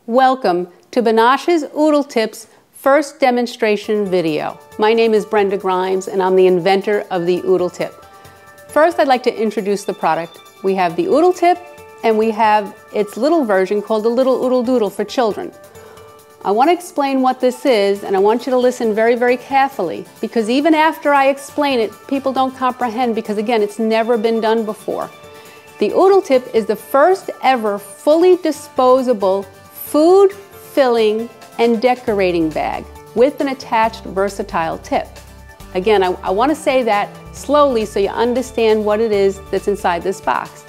Welcome to Banash's Oodle Tips first demonstration video. My name is Brenda Grimes and I'm the inventor of the Oodle Tip. First, I'd like to introduce the product. We have the Oodle Tip and we have its little version called the Little Oodle Doodle for children. I want to explain what this is, and I want you to listen very, very carefully, because even after I explain it, people don't comprehend because, again, it's never been done before. The Oodle Tip is the first ever fully disposable food, filling, and decorating bag with an attached versatile tip. Again, I want to say that slowly so you understand what it is that's inside this box.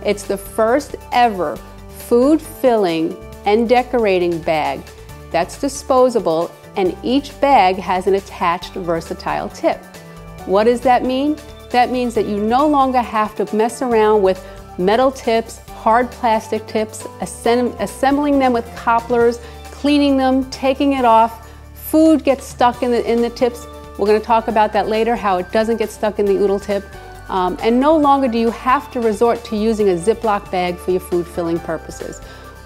It's the first ever food, filling, and decorating bag that's disposable, and each bag has an attached versatile tip. What does that mean? That means that you no longer have to mess around with metal tips, hard plastic tips, assembling them with copplers, cleaning them, taking it off. Food gets stuck in the tips. We're going to talk about that later, how it doesn't get stuck in the Oodle Tip. And no longer do you have to resort to using a Ziploc bag for your food filling purposes.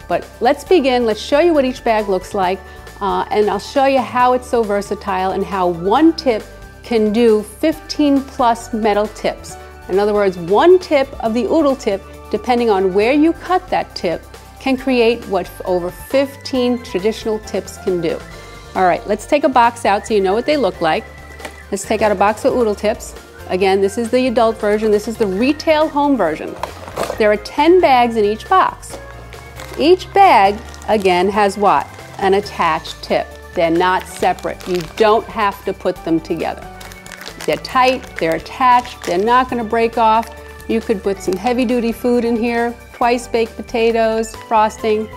But let's begin. Let's show you what each bag looks like, and I'll show you how it's so versatile and how one tip can do 15 plus metal tips. In other words, one tip of the Oodle Tip, depending on where you cut that tip, can create what over 15 traditional tips can do. All right, let's take a box out so you know what they look like. Let's take out a box of Oodle Tips. Again, this is the adult version. This is the retail home version. There are 10 bags in each box. Each bag, again, has what? An attached tip. They're not separate. You don't have to put them together. They're tight, they're attached, they're not going to break off. You could put some heavy-duty food in here, twice baked potatoes, frosting,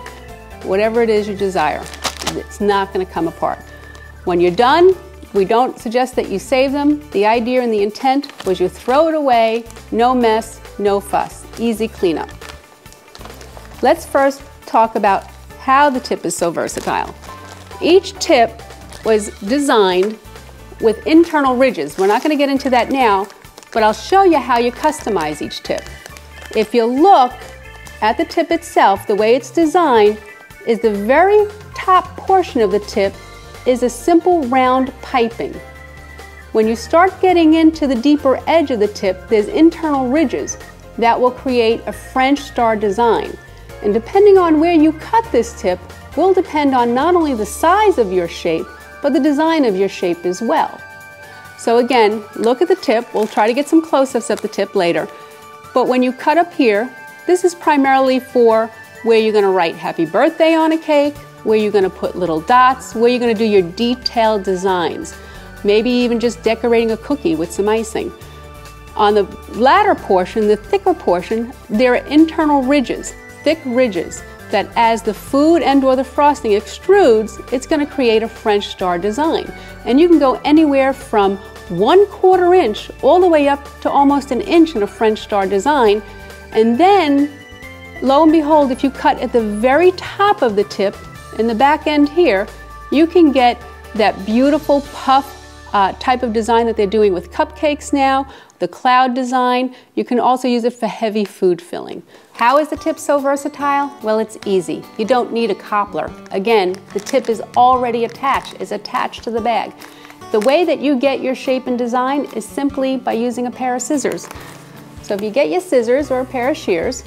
whatever it is you desire. It's not going to come apart. When you're done, we don't suggest that you save them. The idea and the intent was you throw it away, no mess, no fuss, easy cleanup. Let's first talk about how the tip is so versatile. Each tip was designed with internal ridges. We're not going to get into that now, but I'll show you how you customize each tip. If you look at the tip itself, the way it's designed is the very top portion of the tip is a simple round piping. When you start getting into the deeper edge of the tip, there's internal ridges that will create a French star design. And depending on where you cut this tip will depend on not only the size of your shape, but the design of your shape as well. So again, look at the tip. We'll try to get some close-ups of the tip later. But when you cut up here, this is primarily for where you're going to write happy birthday on a cake, where you're going to put little dots, where you're going to do your detailed designs, maybe even just decorating a cookie with some icing. On the latter portion, the thicker portion, there are internal ridges, thick ridges, that as the food and or the frosting extrudes, it's going to create a French star design. And you can go anywhere from 1/4 inch all the way up to almost an inch in a French star design. And then, lo and behold, if you cut at the very top of the tip, in the back end here, you can get that beautiful puff type of design that they're doing with cupcakes now, the cloud design. You can also use it for heavy food filling. How is the tip so versatile? Well, it's easy. You don't need a cobbler. Again, the tip is already attached, it's attached to the bag. The way that you get your shape and design is simply by using a pair of scissors. So if you get your scissors or a pair of shears,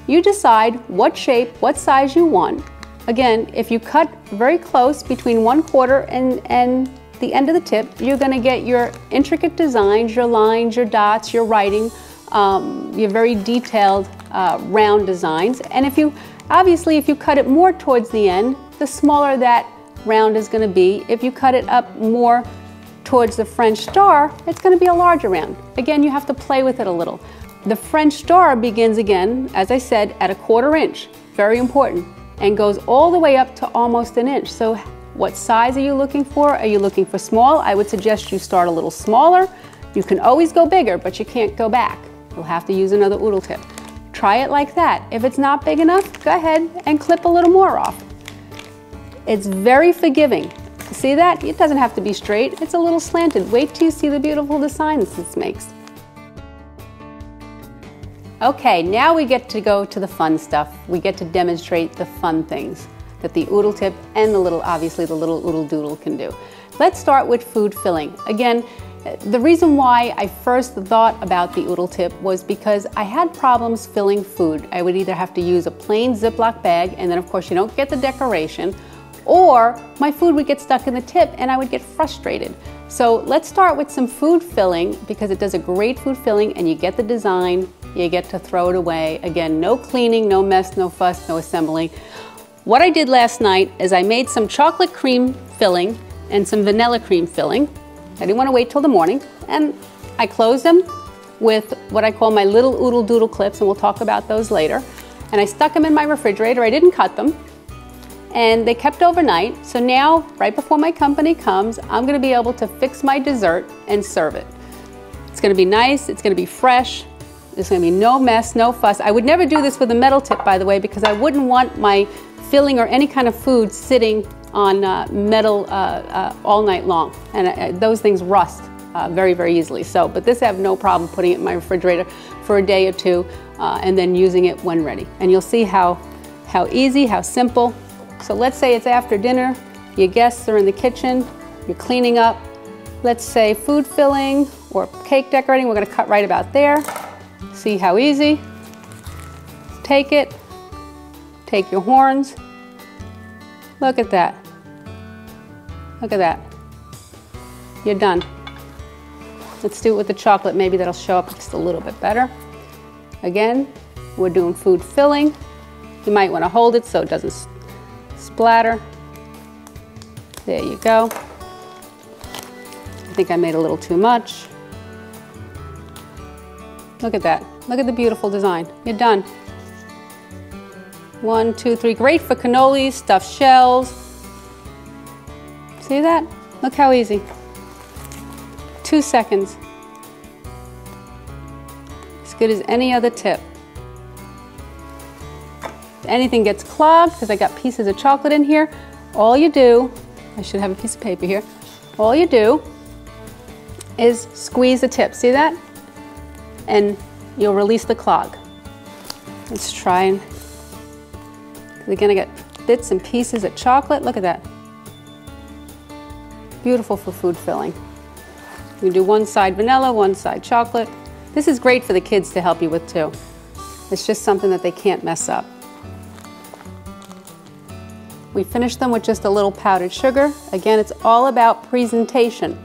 you decide what shape, what size you want. Again, if you cut very close between 1/4 and the end of the tip, you're going to get your intricate designs, your lines, your dots, your writing, your very detailed round designs. And obviously if you cut it more towards the end, the smaller that round is going to be. If you cut it up more towards the French star, it's going to be a larger round. Again, you have to play with it a little. The French star begins again, as I said, at 1/4 inch, very important, and goes all the way up to almost an inch. So what size are you looking for? Are you looking for small? I would suggest you start a little smaller. You can always go bigger, but you can't go back. You'll have to use another Oodle Tip. Try it like that. If it's not big enough, go ahead and clip a little more off. It's very forgiving. See that? It doesn't have to be straight. It's a little slanted. Wait till you see the beautiful designs this makes. Okay, now we get to go to the fun stuff. We get to demonstrate the fun things. that the Oodle tip and obviously the little Oodle Doodle can do. Let's start with food filling. Again, the reason why I first thought about the Oodle tip was because I had problems filling food. I would either have to use a plain Ziploc bag, and then of course you don't get the decoration, or my food would get stuck in the tip and I would get frustrated. So let's start with some food filling, because it does a great food filling and you get the design, you get to throw it away. Again, no cleaning, no mess, no fuss, no assembling. What I did last night is I made some chocolate cream filling and some vanilla cream filling. I didn't want to wait till the morning, and I closed them with what I call my little Oodle Doodle clips, and we'll talk about those later. And I stuck them in my refrigerator. I didn't cut them, and they kept overnight. So now, right before my company comes, I'm going to be able to fix my dessert and serve it. It's going to be nice, it's going to be fresh, there's going to be no mess, no fuss. I would never do this with a metal tip, by the way, because I wouldn't want my filling or any kind of food sitting on metal all night long, and those things rust very, very easily. But this I have no problem putting it in my refrigerator for a day or two and then using it when ready. And you'll see how easy, how simple. So let's say it's after dinner, your guests are in the kitchen, you're cleaning up. Let's say food filling or cake decorating, we're going to cut right about there. See how easy? Take it, take your horns. Look at that. Look at that. You're done. Let's do it with the chocolate. Maybe that'll show up just a little bit better. Again, we're doing food filling. You might want to hold it so it doesn't splatter. There you go. I think I made a little too much. Look at that. Look at the beautiful design. You're done. 1, 2, 3. Great for cannolis, stuffed shells. See that? Look how easy. 2 seconds. As good as any other tip. If anything gets clogged, because I got pieces of chocolate in here, all you do, I should have a piece of paper here, all you do is squeeze the tip. See that? And you'll release the clog. Let's try and, again, I got bits and pieces of chocolate. Look at that. Beautiful for food filling. You can do one side vanilla, one side chocolate. This is great for the kids to help you with too. It's just something that they can't mess up. We finish them with just a little powdered sugar. Again, it's all about presentation.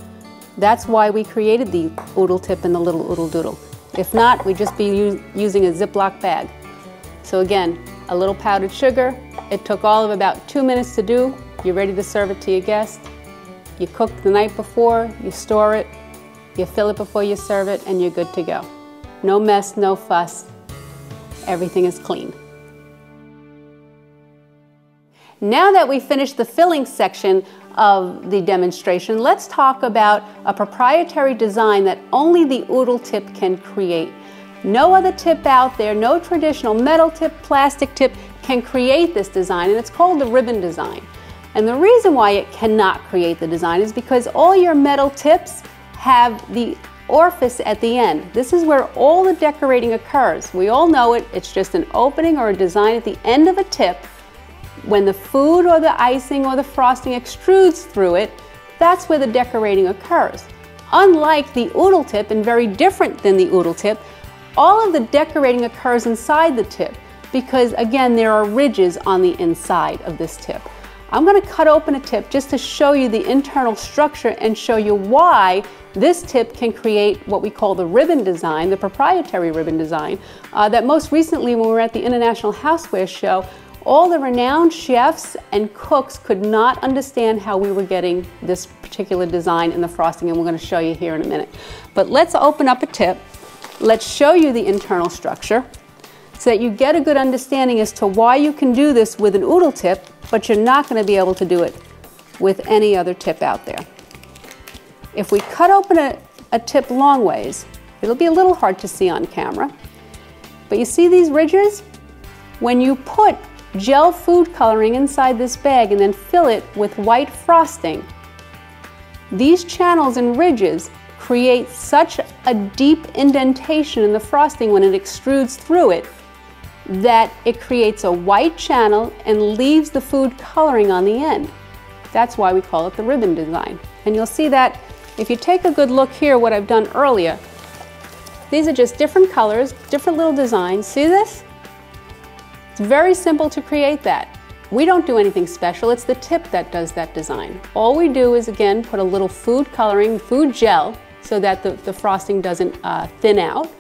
That's why we created the Oodle tip and the little Oodle Doodle. If not, we'd just be using a Ziploc bag. So again, a little powdered sugar. It took all of about 2 minutes to do. You're ready to serve it to your guest. You cook the night before, you store it, you fill it before you serve it, and you're good to go. No mess, no fuss. Everything is clean. Now that we've finished the filling section of the demonstration, let's talk about a proprietary design that only the Oodle tip can create. No other tip out there, no traditional metal tip, plastic tip can create this design, and it's called the ribbon design. And the reason why it cannot create the design is because all your metal tips have the orifice at the end. This is where all the decorating occurs. We all know it. It's just an opening or a design at the end of a tip. When the food or the icing or the frosting extrudes through it, that's where the decorating occurs. Unlike the Oodle tip, and very different than the Oodle tip, all of the decorating occurs inside the tip because, again, there are ridges on the inside of this tip. I'm going to cut open a tip just to show you the internal structure and show you why this tip can create what we call the ribbon design, the proprietary ribbon design, that most recently when we were at the International Houseware Show, all the renowned chefs and cooks could not understand how we were getting this particular design in the frosting, and we're going to show you here in a minute. But let's open up a tip. Let's show you the internal structure so that you get a good understanding as to why you can do this with an Oodle tip, but you're not going to be able to do it with any other tip out there. If we cut open a tip long ways, it'll be a little hard to see on camera, but you see these ridges? When you put gel food coloring inside this bag and then fill it with white frosting, these channels and ridges create such a deep indentation in the frosting when it extrudes through it that it creates a white channel and leaves the food coloring on the end. That's why we call it the ribbon design. And you'll see that if you take a good look here, what I've done earlier, these are just different colors, different little designs. See this? It's very simple to create that. We don't do anything special, it's the tip that does that design. All we do is, again, put a little food coloring, food gel, so that the frosting doesn't thin out.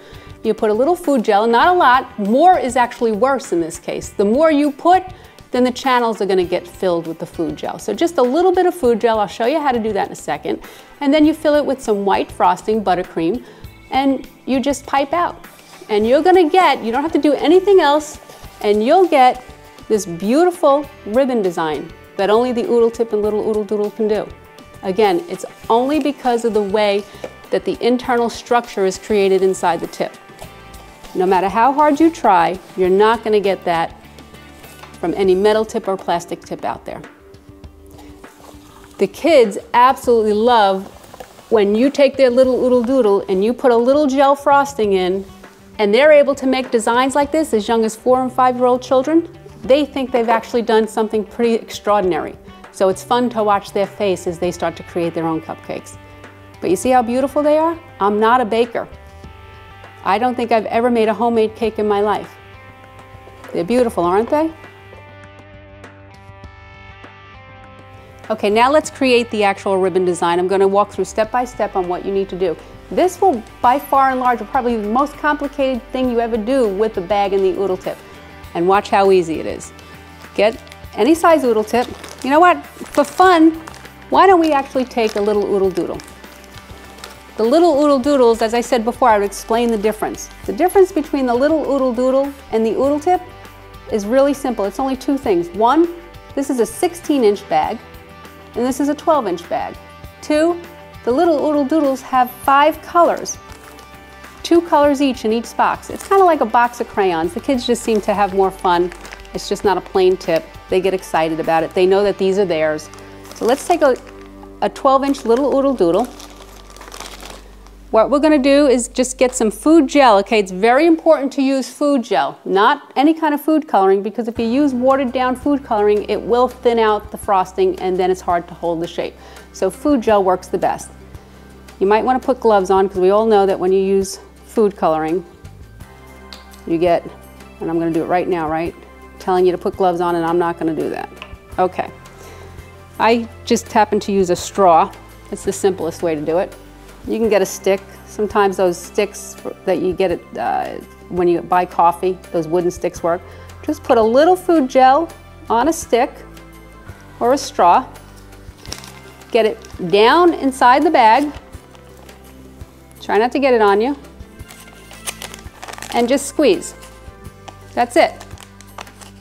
You put a little food gel, not a lot. More is actually worse in this case. The more you put, then the channels are gonna get filled with the food gel. So just a little bit of food gel, I'll show you how to do that in a second. And then you fill it with some white frosting, buttercream, and you just pipe out. And you're gonna get, you don't have to do anything else, and you'll get this beautiful ribbon design that only the Oodle Tip and Little Oodle Doodle can do. Again, it's only because of the way that the internal structure is created inside the tip. No matter how hard you try, you're not going to get that from any metal tip or plastic tip out there. The kids absolutely love when you take their little Oodle Doodle and you put a little gel frosting in, and they're able to make designs like this as young as 4- and 5-year-old children. They think they've actually done something pretty extraordinary. So it's fun to watch their face as they start to create their own cupcakes. But you see how beautiful they are? I'm not a baker. I don't think I've ever made a homemade cake in my life. They're beautiful, aren't they? Okay, now let's create the actual ribbon design. I'm going to walk through step by step on what you need to do. This will, by far and large, probably be the most complicated thing you ever do with the bag and the Oodle Tip. And watch how easy it is. Get any size Oodle Tip. You know what? For fun, why don't we actually take a little Oodle Doodle? The little Oodle Doodles, as I said before, I would explain the difference. The difference between the little Oodle Doodle and the Oodle Tip is really simple. It's only two things. One, this is a 16-inch bag, and this is a 12-inch bag. Two, the little Oodle Doodles have 5 colors. 2 colors each in each box. It's kind of like a box of crayons. The kids just seem to have more fun. It's just not a plain tip. They get excited about it. They know that these are theirs. So let's take a 12-inch little Oodle Doodle. What we're going to do is just get some food gel. Okay, it's very important to use food gel, not any kind of food coloring, because if you use watered down food coloring, it will thin out the frosting and then it's hard to hold the shape. So food gel works the best. You might want to put gloves on, because we all know that when you use food coloring, you get, and I'm going to do it right now, right? I'm telling you to put gloves on, and I'm not going to do that. Okay. I just happen to use a straw. It's the simplest way to do it. You can get a stick. Sometimes those sticks that you get when you buy coffee, those wooden sticks work. Just put a little food gel on a stick or a straw. Get it down inside the bag. Try not to get it on you. And just squeeze. That's it.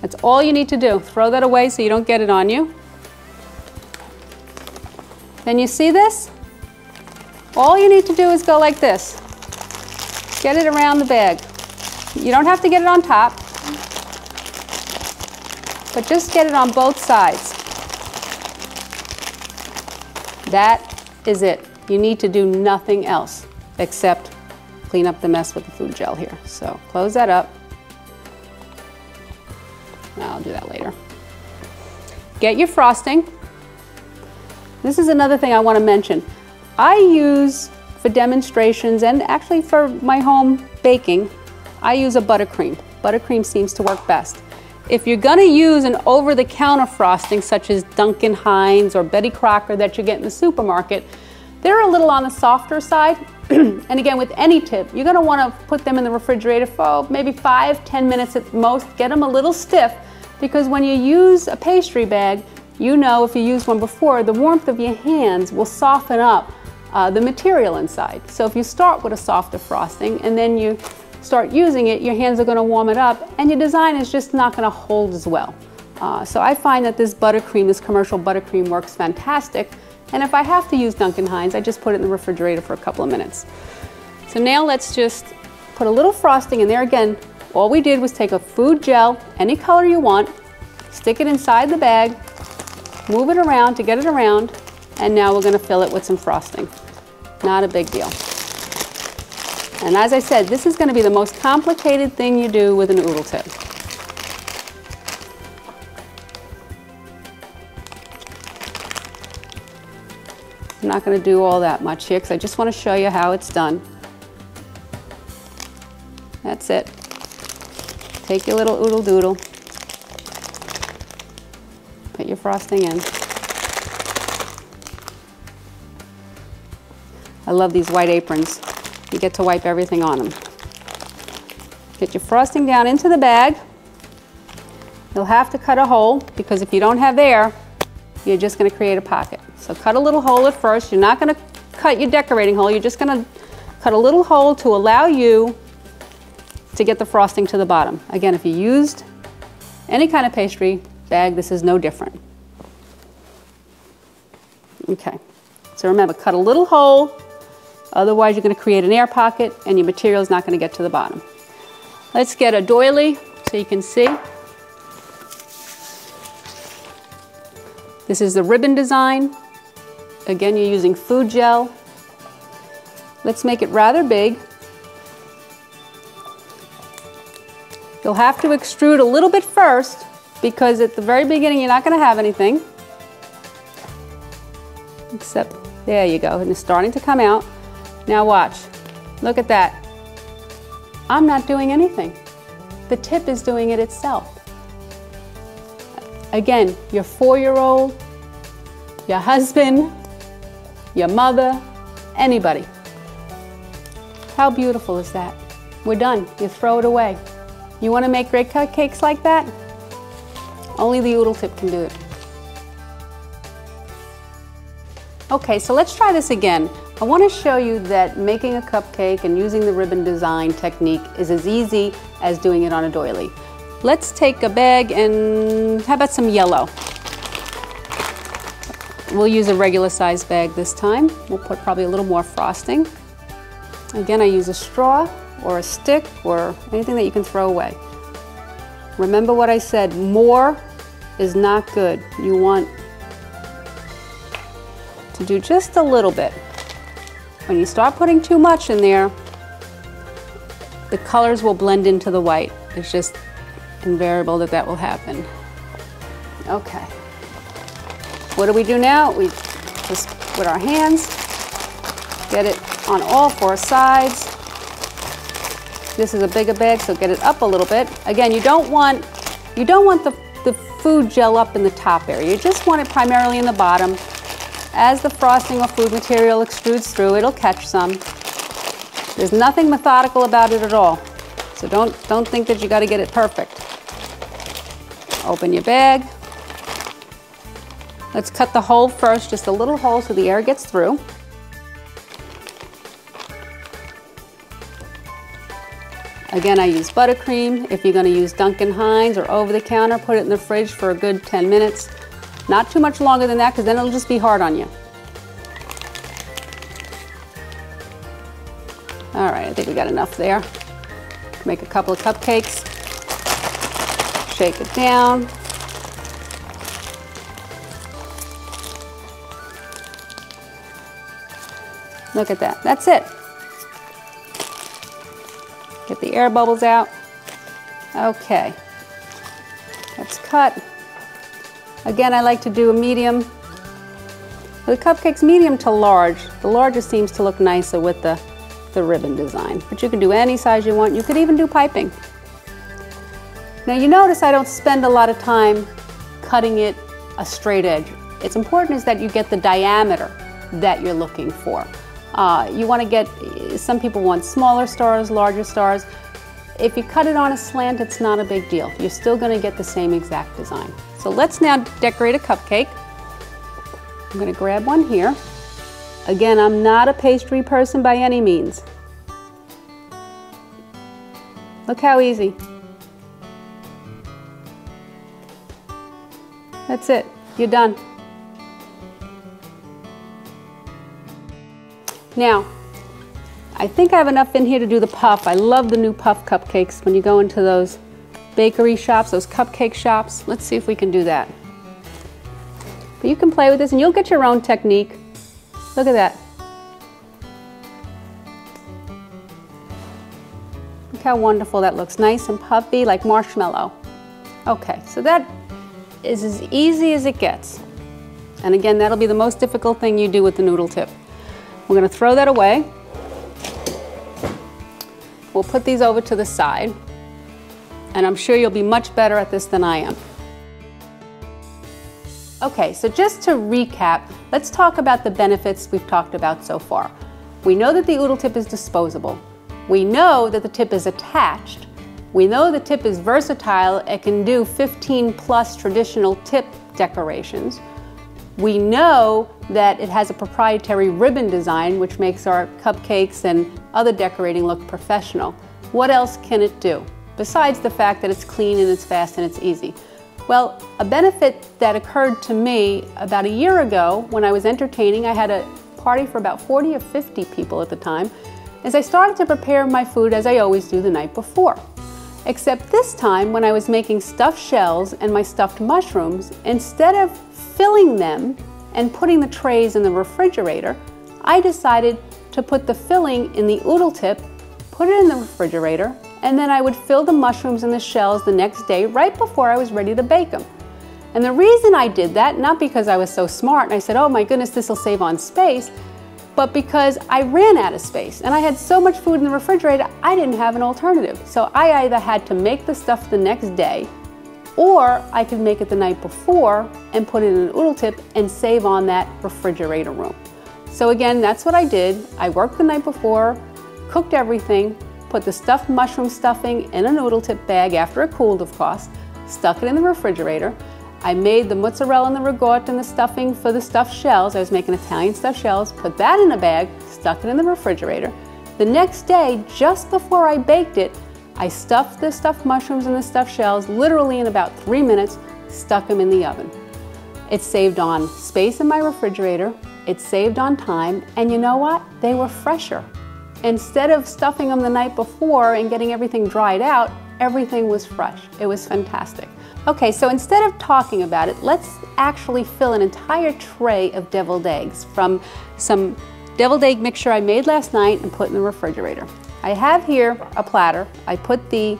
That's all you need to do. Throw that away so you don't get it on you. Then you see this? All you need to do is go like this. Get it around the bag. You don't have to get it on top, but just get it on both sides. That is it. You need to do nothing else except clean up the mess with the food gel here. So close that up. I'll do that later. Get your frosting. This is another thing I want to mention. I use, for demonstrations and actually for my home baking, I use a buttercream. Buttercream seems to work best. If you're going to use an over-the-counter frosting such as Duncan Hines or Betty Crocker that you get in the supermarket, they're a little on the softer side. And again, with any tip, you're going to want to put them in the refrigerator for maybe 5–10 minutes at most. Get them a little stiff, because when you use a pastry bag, you know, if you used one before, the warmth of your hands will soften up the material inside. So if you start with a softer frosting and then you start using it, your hands are going to warm it up and your design is just not going to hold as well. So I find that this buttercream, this commercial buttercream, works fantastic. And if I have to use Duncan Hines, I just put it in the refrigerator for a couple of minutes. So now let's just put a little frosting in there. Again, all we did was take a food gel, any color you want, stick it inside the bag, move it around to get it around, and now we're going to fill it with some frosting. Not a big deal. And as I said, this is going to be the most complicated thing you do with an Oodle Tip. I'm not going to do all that much here because I just want to show you how it's done. That's it. Take your little oodle doodle, put your frosting in. I love these white aprons. You get to wipe everything on them. Get your frosting down into the bag. You'll have to cut a hole because if you don't have air, you're just going to create a pocket. So cut a little hole at first. You're not going to cut your decorating hole. You're just going to cut a little hole to allow you to get the frosting to the bottom. Again, if you used any kind of pastry bag, this is no different. Okay, so remember, cut a little hole, otherwise you're going to create an air pocket and your material is not going to get to the bottom. Let's get a doily so you can see. This is the ribbon design. Again, you're using food gel. Let's make it rather big. You'll have to extrude a little bit first because at the very beginning you're not going to have anything. Except, there you go, and it's starting to come out. Now watch, look at that. I'm not doing anything. The tip is doing it itself. Again, your 4-year-old, your husband, your mother, anybody. How beautiful is that? We're done, you throw it away. You want to make great cupcakes like that? Only the Oodle tip can do it. Okay, so let's try this again. I want to show you that making a cupcake and using the ribbon design technique is as easy as doing it on a doily. Let's take a bag and how about some yellow? We'll use a regular size bag this time. We'll put probably a little more frosting. Again, I use a straw or a stick or anything that you can throw away. Remember what I said, more is not good. You want to do just a little bit. When you start putting too much in there, the colors will blend into the white. It's just invariable that that will happen. Okay. What do we do now? We just with our hands, get it on all 4 sides. This is a bigger bag, so get it up a little bit. Again, you don't want the food gel up in the top area. You just want it primarily in the bottom. As the frosting or food material extrudes through, it'll catch some. There's nothing methodical about it at all. So don't think that you got to get it perfect. Open your bag. Let's cut the hole first, just a little hole so the air gets through. Again, I use buttercream. If you're going to use Duncan Hines or over the counter, put it in the fridge for a good 10 minutes. Not too much longer than that because then it'll just be hard on you. All right, I think we got enough there. Make a couple of cupcakes. Shake it down. Look at that. That's it. Get the air bubbles out. Okay. Let's cut. Again, I like to do a medium. The cupcake's medium to large. The larger seems to look nicer with the ribbon design. But you can do any size you want. You could even do piping. Now you notice I don't spend a lot of time cutting it a straight edge. It's important is that you get the diameter that you're looking for. You want to get, some people want smaller stars, larger stars. If you cut it on a slant, it's not a big deal. You're still going to get the same exact design. So let's now decorate a cupcake. I'm going to grab one here. Again, I'm not a pastry person by any means. Look how easy. That's it. You're done. Now, I think I have enough in here to do the puff. I love the new puff cupcakes when you go into those bakery shops, those cupcake shops. Let's see if we can do that. But you can play with this and you'll get your own technique. Look at that. Look how wonderful that looks. Nice and puffy like marshmallow. Okay, so that is as easy as it gets. And again, that'll be the most difficult thing you do with the noodle tip. We're going to throw that away. We'll put these over to the side. And I'm sure you'll be much better at this than I am. Okay, so just to recap, let's talk about the benefits we've talked about so far. We know that the Oodle tip is disposable. We know that the tip is attached. We know the tip is versatile. It can do 15+ traditional tip decorations. We know that it has a proprietary ribbon design, which makes our cupcakes and other decorating look professional. What else can it do, besides the fact that it's clean and it's fast and it's easy? Well, a benefit that occurred to me about a year ago when I was entertaining, I had a party for about 40 or 50 people at the time, is I started to prepare my food as I always do the night before. Except this time, when I was making stuffed shells and my stuffed mushrooms, instead of filling them and putting the trays in the refrigerator, I decided to put the filling in the Oodle tip, put it in the refrigerator, and then I would fill the mushrooms and the shells the next day right before I was ready to bake them. And the reason I did that, not because I was so smart and I said, oh my goodness, this will save on space, but because I ran out of space and I had so much food in the refrigerator, I didn't have an alternative. So I either had to make the stuff the next day, or I could make it the night before and put it in an Oodle tip and save on that refrigerator room. So again, that's what I did. I worked the night before, cooked everything, put the stuffed mushroom stuffing in an Oodle tip bag after it cooled, of course, stuck it in the refrigerator. I made the mozzarella and the ricotta and the stuffing for the stuffed shells. I was making Italian stuffed shells, put that in a bag, stuck it in the refrigerator. The next day, just before I baked it, I stuffed the stuffed mushrooms and the stuffed shells literally in about 3 minutes, stuck them in the oven. It saved on space in my refrigerator, it saved on time, and you know what? They were fresher. Instead of stuffing them the night before and getting everything dried out, everything was fresh. It was fantastic. Okay, so instead of talking about it, let's actually fill an entire tray of deviled eggs from some deviled egg mixture I made last night and put in the refrigerator. I have here a platter. I put the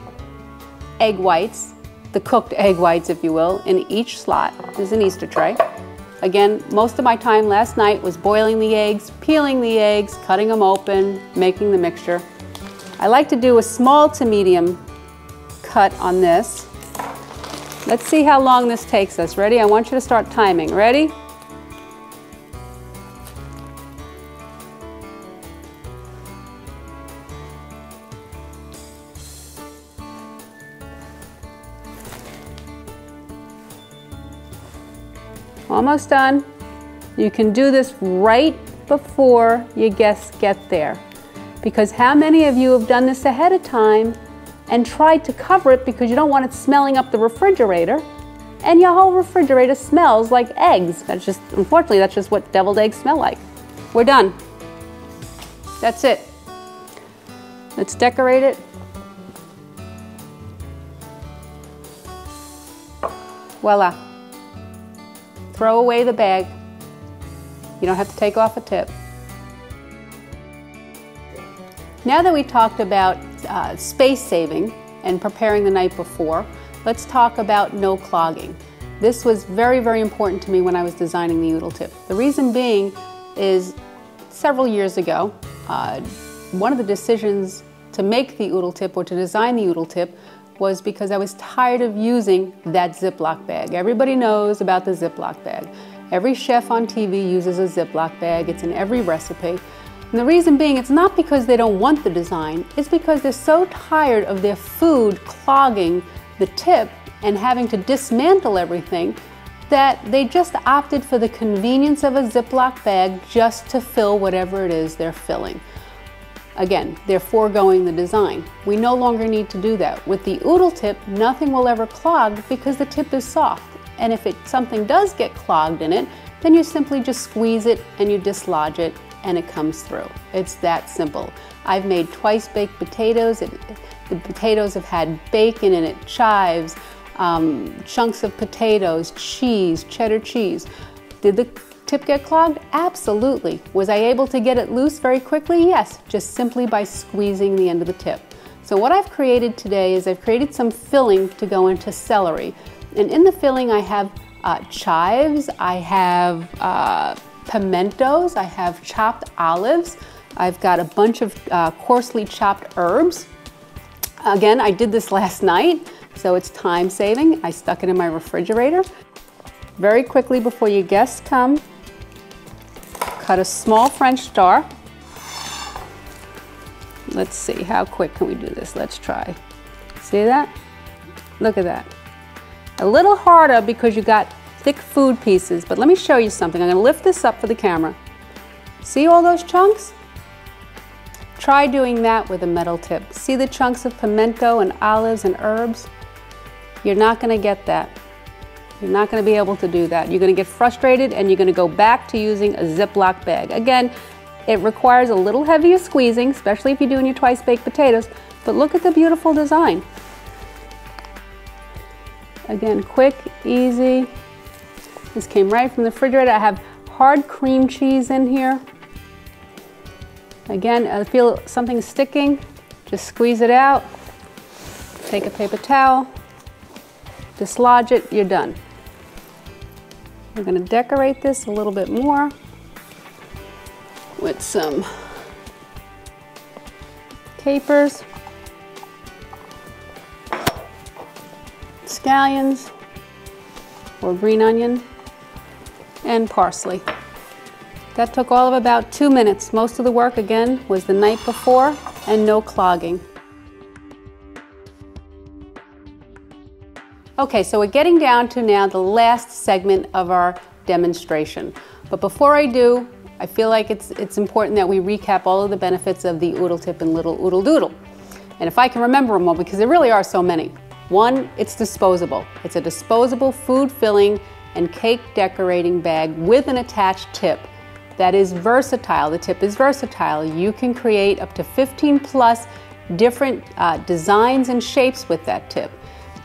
egg whites, the cooked egg whites, if you will, in each slot. This is an Easter tray. Again, most of my time last night was boiling the eggs, peeling the eggs, cutting them open, making the mixture. I like to do a small to medium cut on this. Let's see how long this takes us. Ready? I want you to start timing. Ready? Almost done. You can do this right before your guests get there. Because how many of you have done this ahead of time and tried to cover it because you don't want it smelling up the refrigerator, and your whole refrigerator smells like eggs? That's just, unfortunately, that's just what deviled eggs smell like. We're done. That's it. Let's decorate it. Voila. Throw away the bag. You don't have to take off a tip. Now that we talked about space saving and preparing the night before, let's talk about no clogging. This was very, very important to me when I was designing the Oodle tip. The reason being is several years ago, one of the decisions to make the Oodle tip or to design the Oodle tip was because I was tired of using that Ziploc bag. Everybody knows about the Ziploc bag. Every chef on TV uses a Ziploc bag. It's in every recipe. And the reason being, it's not because they don't want the design, it's because they're so tired of their food clogging the tip and having to dismantle everything that they just opted for the convenience of a Ziploc bag just to fill whatever it is they're filling. Again, they're foregoing the design. We no longer need to do that. With the Oodle tip, nothing will ever clog because the tip is soft. And if something does get clogged in it, then you simply just squeeze it and you dislodge it and it comes through. It's that simple. I've made twice baked potatoes. The potatoes have had bacon in it, chives, chunks of potatoes, cheese, cheddar cheese. Did the tip get clogged? Absolutely. Was I able to get it loose very quickly? Yes, just simply by squeezing the end of the tip. So what I've created today is I've created some filling to go into celery. And in the filling I have chives, I have pimentos, I have chopped olives, I've got a bunch of coarsely chopped herbs. Again, I did this last night, so it's time saving. I stuck it in my refrigerator. Very quickly before your guests come, cut a small French star. Let's see, how quick can we do this? Let's try. See that? Look at that. A little harder because you got thick food pieces, but let me show you something. I'm gonna lift this up for the camera. See all those chunks? Try doing that with a metal tip. See the chunks of pimento and olives and herbs? You're not gonna get that. You're not gonna be able to do that. You're gonna get frustrated and you're gonna go back to using a Ziploc bag. Again, it requires a little heavier squeezing, especially if you're doing your twice baked potatoes, but look at the beautiful design. Again, quick, easy. This came right from the refrigerator. I have hard cream cheese in here. Again, I feel something sticking, just squeeze it out. Take a paper towel, dislodge it, you're done. We're gonna decorate this a little bit more with some capers, scallions, or green onion, and parsley. That took all of about 2 minutes. Most of the work, again, was the night before and no clogging. Okay, so we're getting down to now the last segment of our demonstration. But before I do, I feel like it's important that we recap all of the benefits of the Oodle Tip and Little Oodle Doodle. And if I can remember them all, because there really are so many. One, it's disposable. It's a disposable food filling and cake decorating bag with an attached tip that is versatile. The tip is versatile. You can create up to 15 plus different designs and shapes with that tip.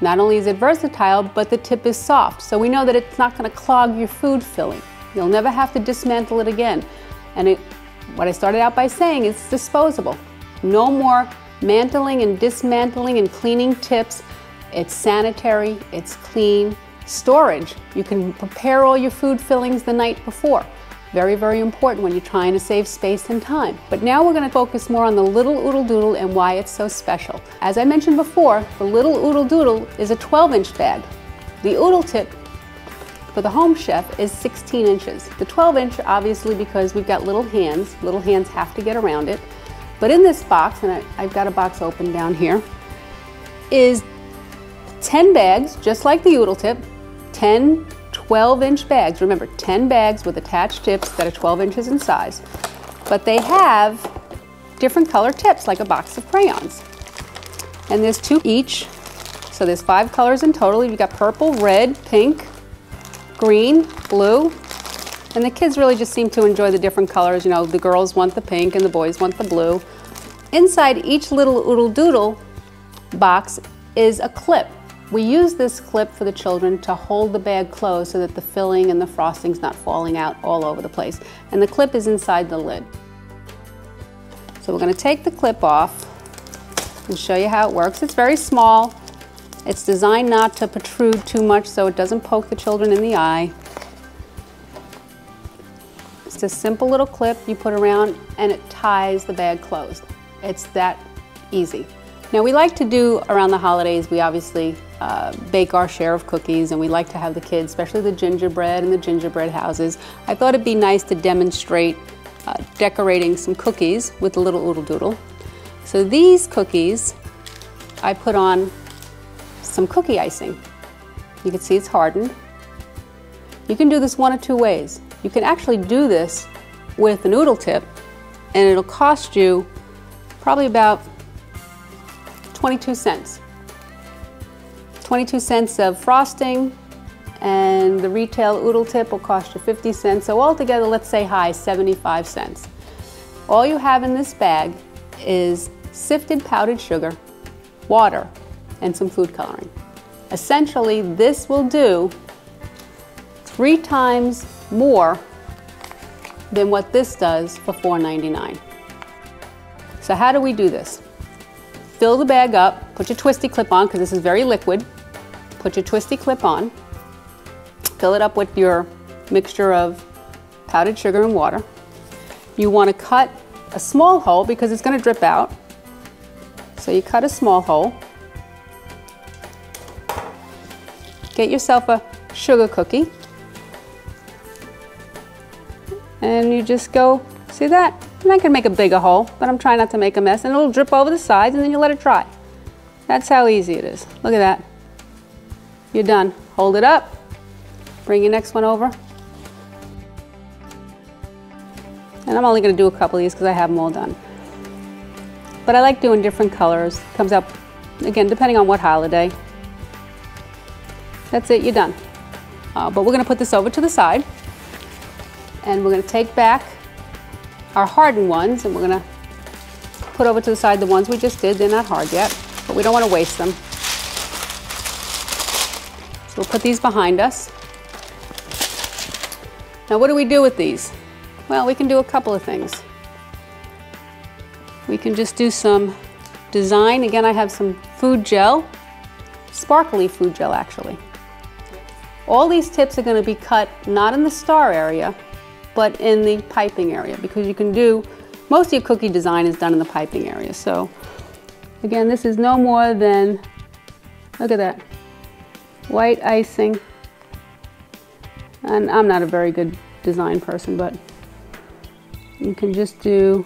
Not only is it versatile, but the tip is soft. So we know that it's not going to clog your food filling. You'll never have to dismantle it again. And what I started out by saying is it's disposable. No more mantling and dismantling and cleaning tips. It's sanitary, it's clean. Storage. You can prepare all your food fillings the night before. Very, very important when you're trying to save space and time. But now we're going to focus more on the Little Oodle Doodle and why it's so special. As I mentioned before, the Little Oodle Doodle is a 12-inch bag. The Oodle Tip for the home chef is 16 inches. The 12-inch, obviously, because we've got little hands have to get around it. But in this box, and I've got a box open down here, is 10 bags, just like the Oodle Tip, 10 12-inch bags. Remember, 10 bags with attached tips that are 12 inches in size. But they have different color tips, like a box of crayons. And there's 2 each, so there's 5 colors in total. You've got purple, red, pink, green, blue. And the kids really just seem to enjoy the different colors. You know, the girls want the pink and the boys want the blue. Inside each Little Oodle Doodle box is a clip. We use this clip for the children to hold the bag closed so that the filling and the frosting's not falling out all over the place. And the clip is inside the lid. So we're going to take the clip off and show you how it works. It's very small. It's designed not to protrude too much so it doesn't poke the children in the eye. It's a simple little clip you put around and it ties the bag closed. It's that easy. Now we like to do around the holidays, we obviously bake our share of cookies and we like to have the kids, especially the gingerbread and the gingerbread houses. I thought it'd be nice to demonstrate decorating some cookies with the Little Oodle Doodle. So these cookies, I put on some cookie icing. You can see it's hardened. You can do this one of 2 ways. You can actually do this with an Oodle Tip and it'll cost you probably about 22 cents. 22 cents of frosting, and the retail Oodle Tip will cost you 50 cents. So altogether, let's say high, 75 cents. All you have in this bag is sifted powdered sugar, water, and some food coloring. Essentially, this will do 3 times more than what this does for $4.99. So how do we do this? Fill the bag up, put your twisty clip on because this is very liquid. Put your twisty clip on. Fill it up with your mixture of powdered sugar and water. You want to cut a small hole because it's going to drip out. So you cut a small hole. Get yourself a sugar cookie. And you just go, see that? And I can make a bigger hole, but I'm trying not to make a mess. And it'll drip over the sides and then you let it dry. That's how easy it is. Look at that. You're done. Hold it up. Bring your next one over. And I'm only going to do a couple of these because I have them all done. But I like doing different colors. Comes up, again, depending on what holiday. That's it, you're done. But we're going to put this over to the side. And we're going to take back our hardened ones and we're going to put over to the side the ones we just did. They're not hard yet, but we don't want to waste them. So we'll put these behind us. Now what do we do with these? Well, we can do a couple of things. We can just do some design. Again, I have some food gel, sparkly food gel actually. All these tips are going to be cut not in the star area, but in the piping area, because you can do, most of your cookie design is done in the piping area. So again, this is no more than, look at that, white icing. And I'm not a very good design person, but you can just do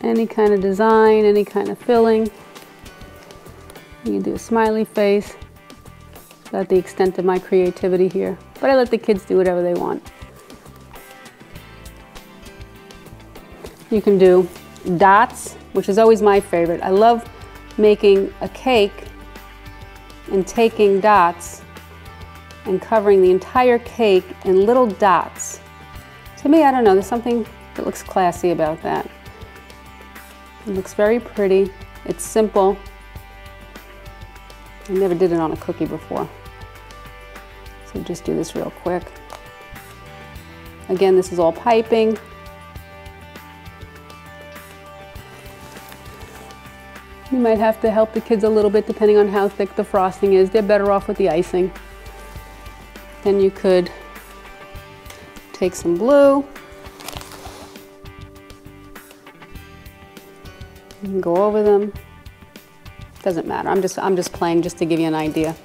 any kind of design, any kind of filling. You can do a smiley face. That's the extent of my creativity here. But I let the kids do whatever they want. You can do dots, which is always my favorite. I love making a cake and taking dots and covering the entire cake in little dots. To me, I don't know, there's something that looks classy about that. It looks very pretty. It's simple. I never did it on a cookie before. So just do this real quick. Again, this is all piping. You might have to help the kids a little bit depending on how thick the frosting is. They're better off with the icing. Then you could take some blue. You can go over them. Doesn't matter. I'm just playing just to give you an idea.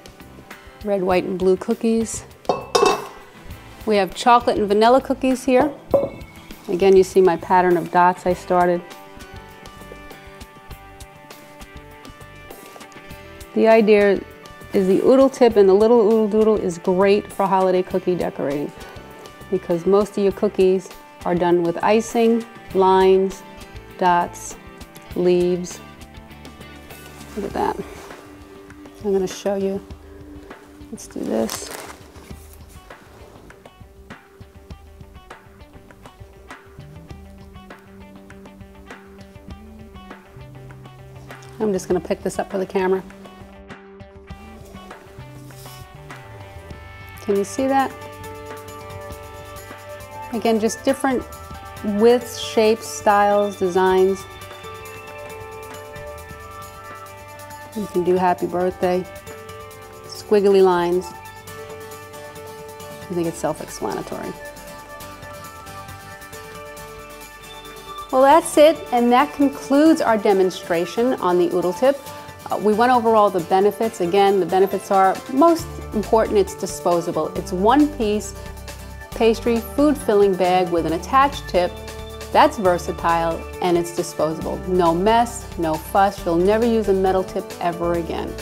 Red, white, and blue cookies. We have chocolate and vanilla cookies here. Again, you see my pattern of dots I started. The idea is the Oodle tip and the little Oodle Doodle is great for holiday cookie decorating because most of your cookies are done with icing, lines, dots, leaves. Look at that. I'm going to show you. Let's do this. I'm just going to pick this up for the camera. Can you see that? Again, just different widths, shapes, styles, designs. You can do happy birthday, squiggly lines. I think it's self-explanatory. Well, that's it, and that concludes our demonstration on the Oodle tip. We went over all the benefits. Again, the benefits are most important, it's disposable. It's one piece pastry food filling bag with an attached tip. That's versatile and it's disposable. No mess, no fuss. You'll never use a metal tip ever again.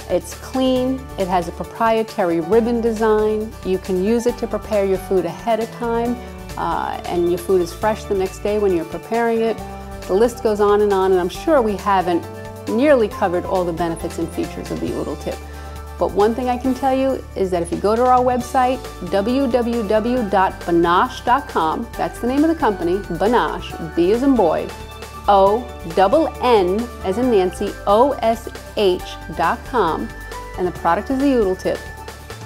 It's clean. It has a proprietary ribbon design. You can use it to prepare your food ahead of time and your food is fresh the next day when you're preparing it. The list goes on, and I'm sure we haven't nearly covered all the benefits and features of the Oodle tip. But one thing I can tell you is that if you go to our website, www.bonosh.com, that's the name of the company, Bonosh, B as in boy, O-double-N as in Nancy, O-S-H.com, and the product is the Oodle tip.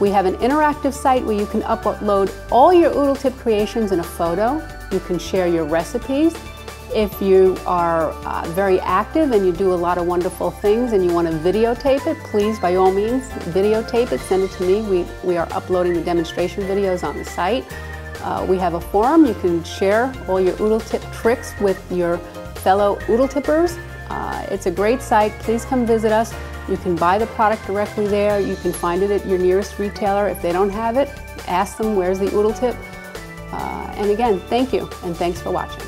We have an interactive site where you can upload all your Oodle tip creations in a photo. You can share your recipes. If you are very active and you do a lot of wonderful things and you want to videotape it, please, by all means, videotape it, send it to me. We are uploading the demonstration videos on the site. We have a forum. You can share all your Oodle tip tricks with your fellow Oodle tippers. It's a great site. Please come visit us. You can buy the product directly there. You can find it at your nearest retailer. If they don't have it, ask them, where's the Oodle tip? And again, thank you, and thanks for watching.